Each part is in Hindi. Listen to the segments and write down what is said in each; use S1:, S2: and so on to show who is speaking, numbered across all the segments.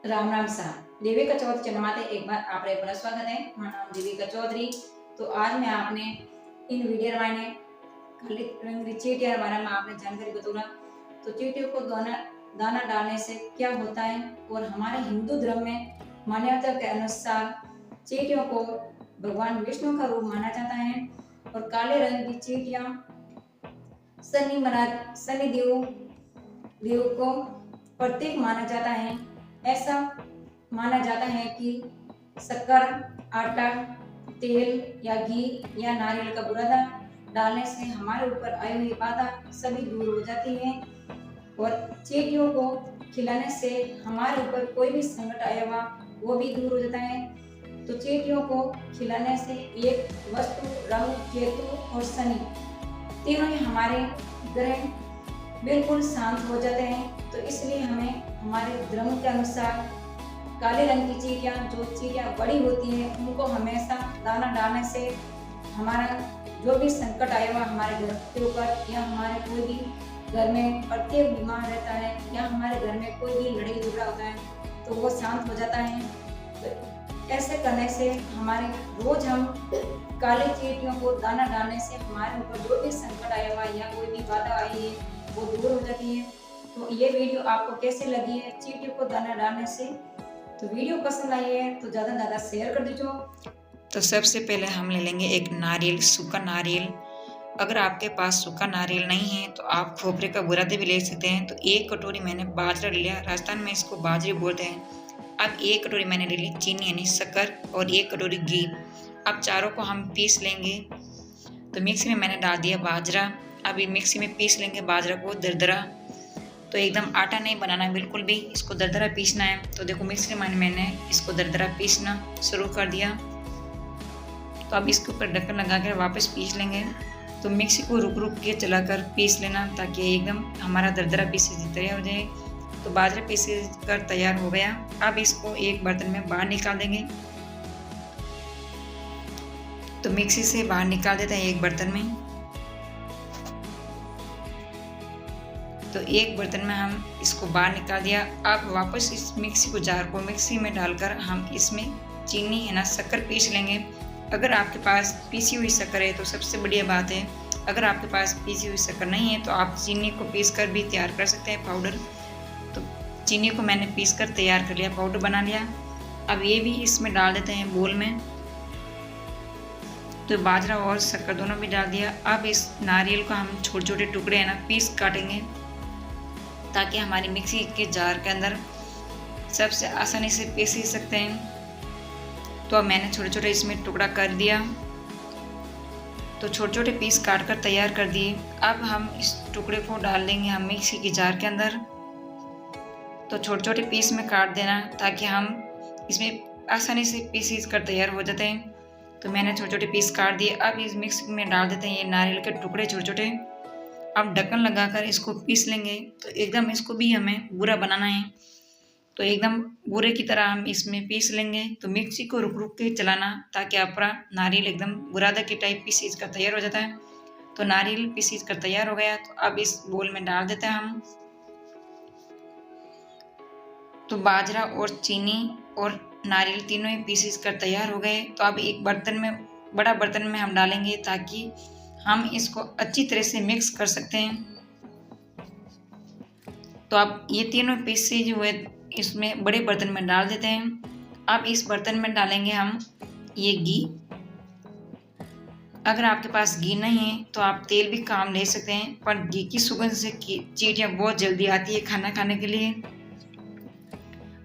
S1: राम राम सा देविका चौधरी चैनल में एक बार आप पुनः स्वागत है। मारा नाम देविका चौधरी। तो आज मैं आपने इन वीडियो मैंने खाली रंग चीटियां के बारे में आपने जानकारी बताऊंगा। तो चीटियों को दाना दाना डालने से क्या होता है और हमारे हिंदू धर्म में मान्यता के अनुसार चीटियों को भगवान विष्णु का रूप माना जाता है और काले रंग की चीटियां शनि देव को प्रतीक माना जाता है। ऐसा माना जाता है कि शक्कर, आटा, तेल या घी या नारियल का बुरादा डालने से हमारे ऊपर आई हुई बाधा सभी दूर हो जाती है और चीटियों को खिलाने से हमारे ऊपर कोई भी संकट आया हुआ वो भी दूर हो जाता है। तो चीटियों को खिलाने से एक वस्तु, राहु, केतु और शनि तीनों ही हमारे ग्रह बिल्कुल शांत हो जाते हैं। तो इसलिए हमें हमारे धर्म के अनुसार काले रंग की चीटियां, जो चीटियां बड़ी होती है, उनको हमेशा दाना डालने से हमारा जो भी संकट आया हुआ हमारे घर के ऊपर या हमारे कोई भी घर में प्रत्येक बीमार रहता है या हमारे घर में कोई भी लड़ाई झगड़ा होता है तो वो शांत हो जाता है। तो ऐसे करने से हमारे रोज हम काली चीटियों को दाना डालने से हमारे ऊपर जो भी संकट आया हुआ या कोई भी बाधा आई है वो दूर हो जाती है। तो ये वीडियो आपको कैसे लगी है चीटियों को दाना डालने से? तो वीडियो पसंद आई है तो ज़्यादा से ज़्यादा शेयर कर दीजिए।
S2: तो सबसे पहले हम ले लेंगे एक नारियल, सूखा नारियल। अगर आपके पास सूखा नारियल नहीं है तो आप खोपरे का बुरादा भी ले सकते हैं। तो एक कटोरी मैंने बाजरा लिया, राजस्थान में इसको बाजरी बोलते हैं। अब एक कटोरी मैंने ले ली चीनी यानी शक्कर और एक कटोरी घी। अब चारों को हम पीस लेंगे। तो मिक्सी में मैंने डाल दिया बाजरा। अभी मिक्सी में पीस लेंगे बाजरा को दरदरा। तो एकदम आटा नहीं बनाना है बिल्कुल भी, इसको दरदरा पीसना है। तो देखो मिक्सी में मैंने इसको दरदरा पीसना शुरू कर दिया। तो अब इसके ऊपर ढक्कन लगा कर वापस पीस लेंगे। तो मिक्सी को रुक रुक के चलाकर पीस लेना ताकि एकदम हमारा दरदरा पीस तैयार हो जाए। तो बाजरा पीस कर तैयार हो गया। अब इसको एक बर्तन में बाहर निकाल देंगे। तो मिक्सी से बाहर निकाल देते हैं एक बर्तन में। तो एक बर्तन में हम इसको बाहर निकाल दिया। अब वापस इस मिक्सी को जार को मिक्सी में डालकर हम इसमें चीनी है ना शक्कर पीस लेंगे। अगर आपके पास पीसी हुई शक्कर है तो सबसे बढ़िया बात है। अगर आपके पास पीसी हुई शक्कर नहीं है तो आप चीनी को पीस कर भी तैयार कर सकते हैं पाउडर। तो चीनी को मैंने पीस कर तैयार कर लिया, पाउडर बना लिया। अब ये भी इसमें डाल देते हैं बोल में। तो बाजरा और शक्कर दोनों भी डाल दिया। अब इस नारियल को हम छोटे छोटे टुकड़े है ना पीस काटेंगे ताकि हमारी मिक्सी के जार के अंदर सबसे आसानी से पीस ही सकते हैं। तो अब मैंने छोटे छोटे इसमें टुकड़ा कर दिया। तो छोटे छोटे पीस काट कर तैयार कर दिए। अब हम इस टुकड़े को डाल देंगे हम मिक्सी की जार के अंदर। तो छोटे छोटे पीस में काट देना ताकि हम इसमें आसानी से पीस कर तैयार हो जाते हैं। तो मैंने छोटे छोटे पीस काट दिए। अब इस मिक्सी में डाल देते हैं ये नारियल के टुकड़े छोटे छोटे। अब ढक्कन लगाकर इसको पीस लेंगे। तो एकदम इसको भी हमें बुरा बनाना है। तो एकदम बुरे की तरह हम इसमें पीस लेंगे। तो मिक्सी को रुक रुक के चलाना ताकि आपका नारियल एकदम बुरादा की टाइप पीस कर तैयार हो जाता है। तो नारियल पीस कर तैयार हो गया। तो अब इस बोल में डाल देते हैं हम। तो बाजरा और चीनी और नारियल तीनों ही पीस कर तैयार हो गए। तो अब एक बर्तन में, बड़ा बर्तन में हम डालेंगे ताकि हम इसको अच्छी तरह से मिक्स कर सकते हैं। तो अब ये तीनों पीस जो है इसमें बड़े बर्तन में डाल देते हैं। अब इस बर्तन में डालेंगे हम ये घी। अगर आपके पास घी नहीं है तो आप तेल भी काम ले सकते हैं, पर घी की सुगंध से चीटियां बहुत जल्दी आती है खाना खाने के लिए।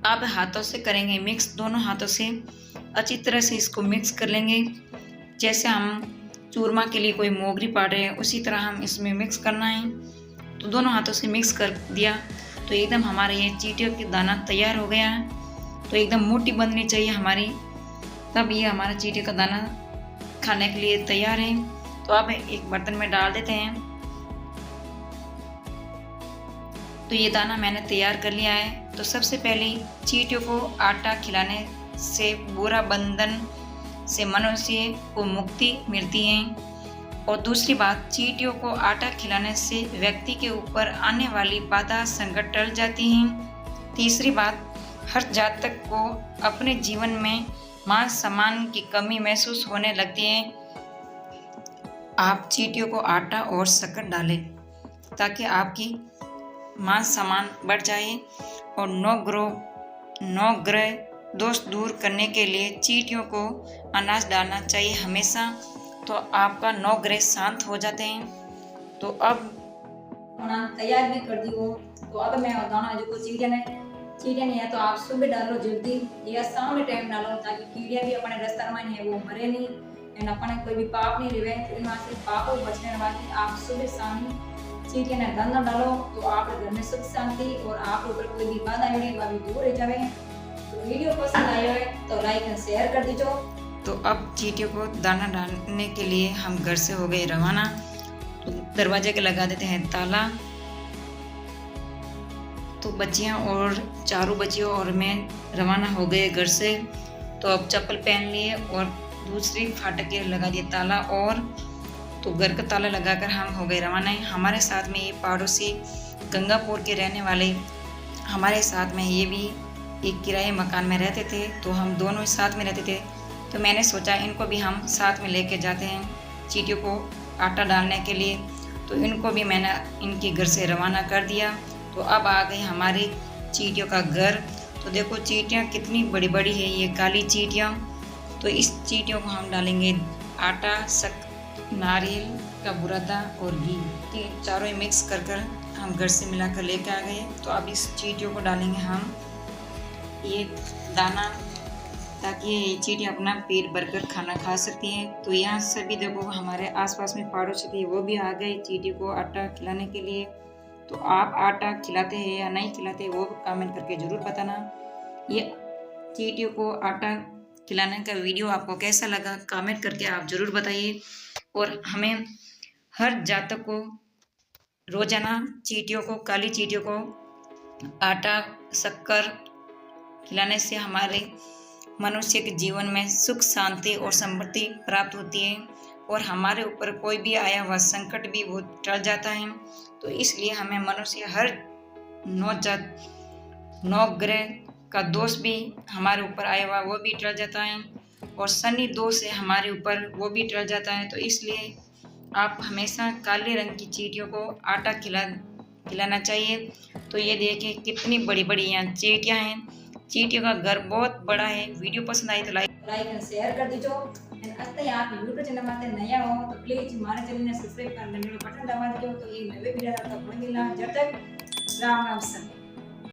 S2: अब हाथों से करेंगे मिक्स, दोनों हाथों से अच्छी तरह से इसको मिक्स कर लेंगे। जैसे हम चूरमा के लिए कोई मोगरी पाड़ रहे हैं उसी तरह हम इसमें मिक्स करना है। तो दोनों हाथों से मिक्स कर दिया। तो एकदम हमारे ये चीटियों के दाना तैयार हो गया है। तो एकदम मोटी बननी चाहिए हमारी, तब ये हमारा चीटियों का दाना खाने के लिए तैयार है। तो अब एक बर्तन में डाल देते हैं। तो ये दाना मैंने तैयार कर लिया है। तो सबसे पहले चीटियों को आटा खिलाने से बुरा बंधन से मनुष्य को मुक्ति मिलती है। और दूसरी बात, चींटियों को आटा खिलाने से व्यक्ति के ऊपर आने वाली बाधा संकट टल जाती हैं। तीसरी बात, हर जातक को अपने जीवन में मान सम्मान की कमी महसूस होने लगती है। आप चींटियों को आटा और शक्कर डालें ताकि आपकी मान सम्मान बढ़ जाए। और नौ ग्रह दोष दूर करने के लिए चींटियों को अनाज डालना चाहिए हमेशा, तो आपका 9 ग्रह शांत हो जाते हैं। तो अब
S1: तैयार भी कर दी हो, तो अब मैं दाना जो चीड़िया नहीं है तो आप सुबह डालो जल्दी या शाम में टाइम डालो, ताकि कीड़िया भी अपने रास्ता में है वो मरे नहीं एंड अपने कोई भी पाप नहीं रहे। तो इन से पापों बचने वाली आप सुबह शाम चीड़िया ने दाना डालो, तो आप घर में सुख शांति और आप ऊपर कोई भी बाधा है वह भी दूर रह जाए। तो वीडियो पसंद आया है तो लाइक एंड शेयर कर दीजिए।
S2: तो अब चींटियों को दाना डालने के लिए हम घर से हो गए रवाना। तो दरवाजे के लगा देते हैं ताला। तो बच्चियां और चारों बच्चियों और मैं रवाना हो गए घर से। तो अब चप्पल पहन लिए और दूसरी फाटक के लगा दिए ताला, और तो घर का ताला लगाकर हम हो गए रवाना। हमारे साथ में ये पड़ोसी गंगापुर के रहने वाले हमारे साथ में ये भी एक किराए मकान में रहते थे, तो हम दोनों साथ में रहते थे। तो मैंने सोचा इनको भी हम साथ में लेके जाते हैं चींटियों को आटा डालने के लिए। तो इनको भी मैंने इनके घर से रवाना कर दिया। तो अब आ गई हमारी चींटियों का घर। तो देखो चींटियाँ कितनी बड़ी बड़ी है, ये काली चींटियाँ। तो इस चींटियों को हम डालेंगे आटा, नारियल का बुरादा और घी, चारों मिक्स कर हम घर से मिलाकर लेके आ गए। तो अब इस चींटियों को डालेंगे हम ये दाना, ताकि ये चींटियाँ अपना पेट भरकर खाना खा सकती हैं। तो यहाँ सभी देखो हमारे आसपास में पड़ोसी थे, वो भी आ गए चींटियों को आटा खिलाने के लिए। तो आप आटा खिलाते हैं या नहीं खिलाते वो कमेंट करके ज़रूर बताना। ये चींटियों को आटा खिलाने का वीडियो आपको कैसा लगा कमेंट करके आप ज़रूर बताइए। और हमें हर जातक को रोजाना चींटियों को, काली चींटियों को आटा शक्कर खिलाने से हमारे मनुष्य के जीवन में सुख शांति और समृद्धि प्राप्त होती है, और हमारे ऊपर कोई भी आया हुआ संकट भी वो टल जाता है। तो इसलिए हमें मनुष्य हर 9 ग्रह का दोष भी हमारे ऊपर आया हुआ वो भी टल जाता है, और शनि दोष है हमारे ऊपर वो भी टल जाता है। तो इसलिए आप हमेशा काले रंग की चींटियों को आटा खिलाना चाहिए। तो ये देखिए कितनी बड़ी बड़ी यहाँ चींटियाँ हैं। चींटियों का घर बहुत बड़ा है। वीडियो पसंद आई तो लाइक
S1: एंड शेयर कर दीजिए। एंड आप यूट्यूब चैनल में नया हो तो प्लीज हमारे चैनल ने सब्सक्राइब कर बटन दबा दीजिए। तो ये नवे वीडियो आपको मिलेगा। जब तक राम राम सब।